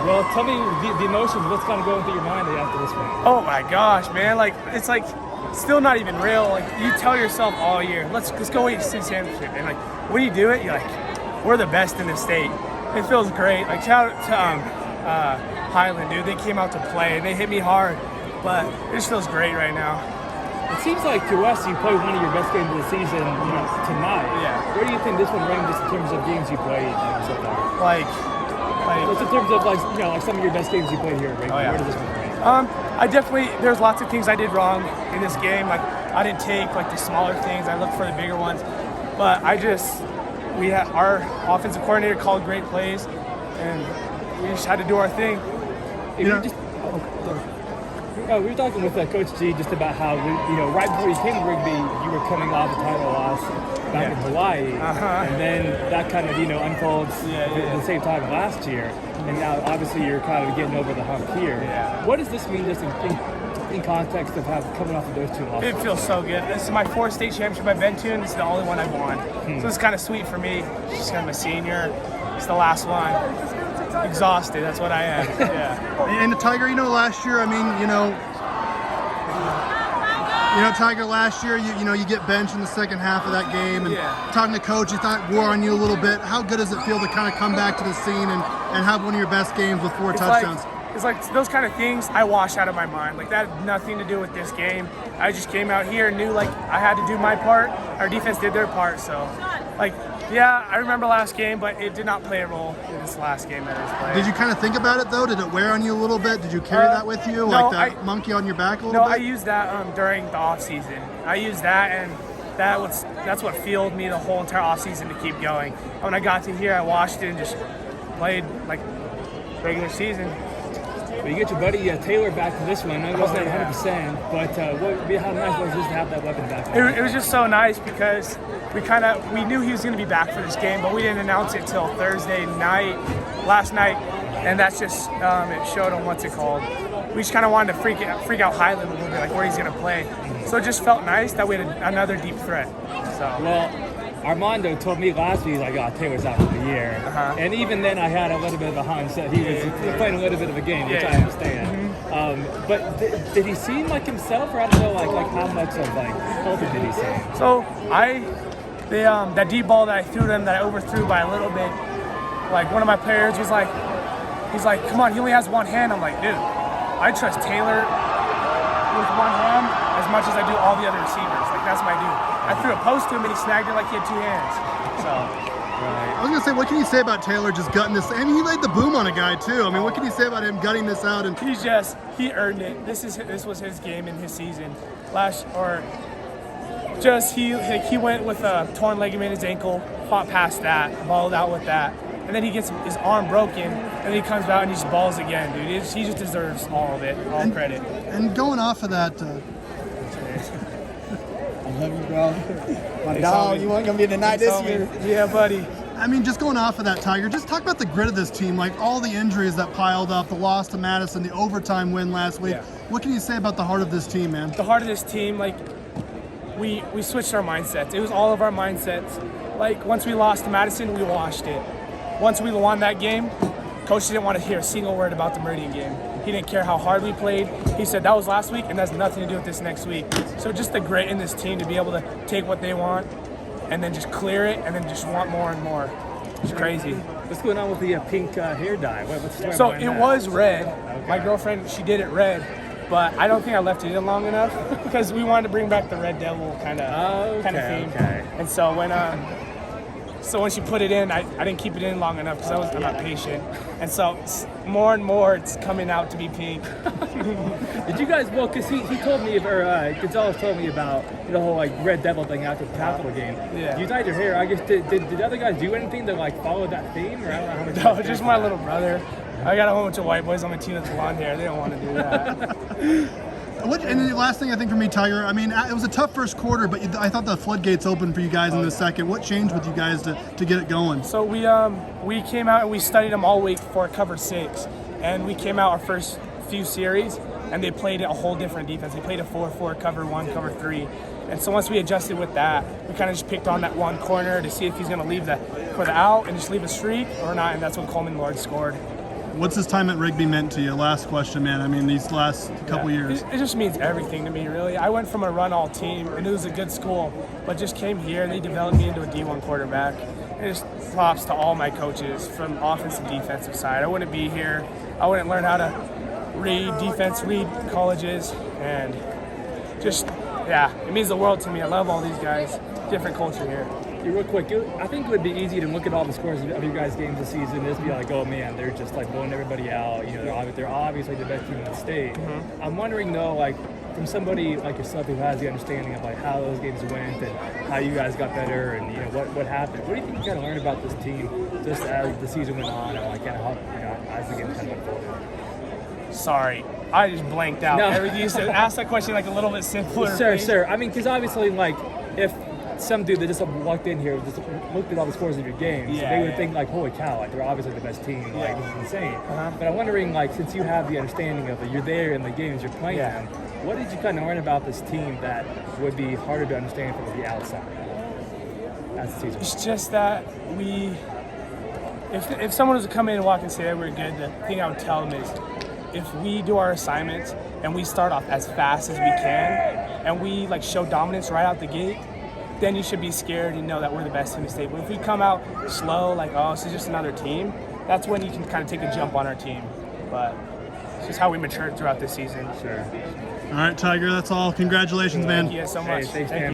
Well, tell me the emotions. What's kind of going through your mind after this one? Oh my gosh, man! Like it's like still not even real. Like you tell yourself all year, let's go win the state championship, and like when you do it, you're like, we're the best in the state. It feels great. Like shout out to Highland, dude. They came out to play and they hit me hard, but it just feels great right now. It seems like to us you played one of your best games of the season tonight. Yeah. Where do you think this one ranks in terms of games you played so far? Like Just in terms of like some of your best games you played here, right? Oh, yeah. Where does this one rank? I definitely, there's lots of things I did wrong in this game. Like I didn't take like the smaller things. I looked for the bigger ones. But we had our offensive coordinator called great plays, and we just had to do our thing. We were talking with Coach G just about how right before you came to Rigby, you were coming off a title loss back in Hawaii, and then that kind of unfolds at the same time last year, and now obviously you're kind of getting over the hump here. Yeah. What does this mean just in context of coming off of those two losses? It feels so good. This is my fourth state championship I've been to, and this is the only one I've won. So it's kind of sweet for me. Just kind of a senior. It's the last one. Exhausted. That's what I am. Yeah. And the Tiger, last year, Tiger, last year, you get benched in the second half of that game, and talking to coach, he thought wore on you a little bit. How good does it feel to kind of come back to the scene and have one of your best games with 4 touchdowns? It's like those kind of things I wash out of my mind. Like that had nothing to do with this game. I just came out here and knew like I had to do my part. Our defense did their part. So I remember last game, but it did not play a role in this last game that I was playing. Did you kind of think about it though? Did it wear on you a little bit? Did you carry that with you? No, like that monkey on your back a little bit? No, I used that during the off season. I used that, and that's what fueled me the whole entire off season to keep going. When I got to here, I washed it and just played like regular season. Well, you get your buddy Taylor back to this one. I wasn't at 100%, but how nice was it to have that weapon back? It was just so nice because we knew he was going to be back for this game, but we didn't announce it till Thursday night, last night, and that's just it showed him what's it called. We just kind of wanted to freak out Highland a little bit, like where he's going to play. So it just felt nice that we had another deep threat. So well. Armando told me last week, Taylor's out for the year. And even then I had a little bit of a hunch that he was playing a little bit of a game, which I understand. But did he seem like himself, or I don't know, like how much of healthy did he seem? So that deep ball that I threw to him that I overthrew by a little bit, like one of my players was like, he's like, come on, he only has one hand. I'm like, dude, I trust Taylor with one hand as much as I do all the other receivers. Like that's my dude. I threw a post to him and he snagged it like he had 2 hands. So, I was gonna say, what can you say about Taylor just gutting this? I mean, he laid the boom on a guy too. I mean, what can you say about him gutting this out? And he earned it. This was his game in his season. He went with a torn ligament in his ankle, fought past that, balled out with that, and then he gets his arm broken, and then he comes out and he just balls again, dude. He just deserves all of it, all credit. And going off of that. I love you, bro. My dog, you weren't going to be the night this year. Yeah, buddy. I mean, just going off of that, Tiger, just talk about the grit of this team, like all the injuries that piled up, the loss to Madison, the overtime win last week. Yeah. What can you say about the heart of this team, man? The heart of this team, we switched our mindsets. It was all of our mindsets. Like, once we lost to Madison, we washed it. Once we won that game, Coach didn't want to hear a single word about the Meridian game. He didn't care how hard we played. He said that was last week and that's nothing to do with this next week. So just the grit in this team to be able to take what they want and then just clear it and then just want more and more. It's crazy. What's going on with the pink hair dye? What's the story so behind it that? was red. Okay. My girlfriend, she did it red, but I don't think I left it in long enough because we wanted to bring back the Red Devil kind of theme. Okay. And so when she put it in, I didn't keep it in long enough because I'm not patient. And so more and more it's coming out to be pink. Did you guys, because he told me, or Gonzalez told me about the whole Red Devil thing after the Capital game. Yeah. You dyed your hair. I guess, did the other guys do anything to follow that theme? Or I don't know how much No, just my little brother. I got a whole bunch of white boys on my team with blonde hair. They don't want to do that. And then the last thing I think for me, Tiger, I mean, it was a tough first quarter, but I thought the floodgates opened for you guys in the second. What changed with you guys to get it going? So we came out and we studied them all week for cover 6. And we came out our first few series, and they played a whole different defense. They played a 4-4, cover 1, cover 3. And so once we adjusted with that, we kind of just picked on that one corner to see if he's going to leave for the out and just leave a streak or not, and that's when Coleman Lord scored. What's this time at Rigby meant to you? Last question, man. I mean, these last couple years. It just means everything to me, really. I went from a run-all team, and it was a good school, but just came here, and they developed me into a D1 quarterback. And just props to all my coaches from offensive and defensive side. I wouldn't be here. I wouldn't learn how to read colleges, and just, yeah, it means the world to me. I love all these guys. Different culture here. Real quick, I think it would be easy to look at all the scores of your guys' games this season and just be like, oh man, they're just like blowing everybody out. You know, they're obviously the best team in the state. Mm-hmm. I'm wondering though, like from somebody like yourself who has the understanding of like how those games went and how you guys got better and you know what happened. What do you think you kind of learned about this team just as the season went on and like kind of how as the game kind of unfolded? Sorry, I just blanked out. No. Everything you said. Ask that question like a little bit simpler. Sure. I mean, because obviously, like if some dude that just walked in here, just looked at all the scores of your games, they would think like, holy cow, like they're obviously the best team, like this is insane. But I'm wondering, like, since you have the understanding of it, you're there in the games, you're playing them, what did you kind of learn about this team that would be harder to understand from the outside as the season? It's just that if someone was to come in and walk and say that we're good, the thing I would tell them is, if we do our assignments and we start off as fast as we can and we like show dominance right out the gate, then you should be scared and know that we're the best team in the state. But if we come out slow, like, oh, this is just another team, that's when you can kind of take a jump on our team. But it's just how we matured throughout this season. Sure. All right, Tiger, that's all. Congratulations, man. Thank you so much. Hey, thanks, man.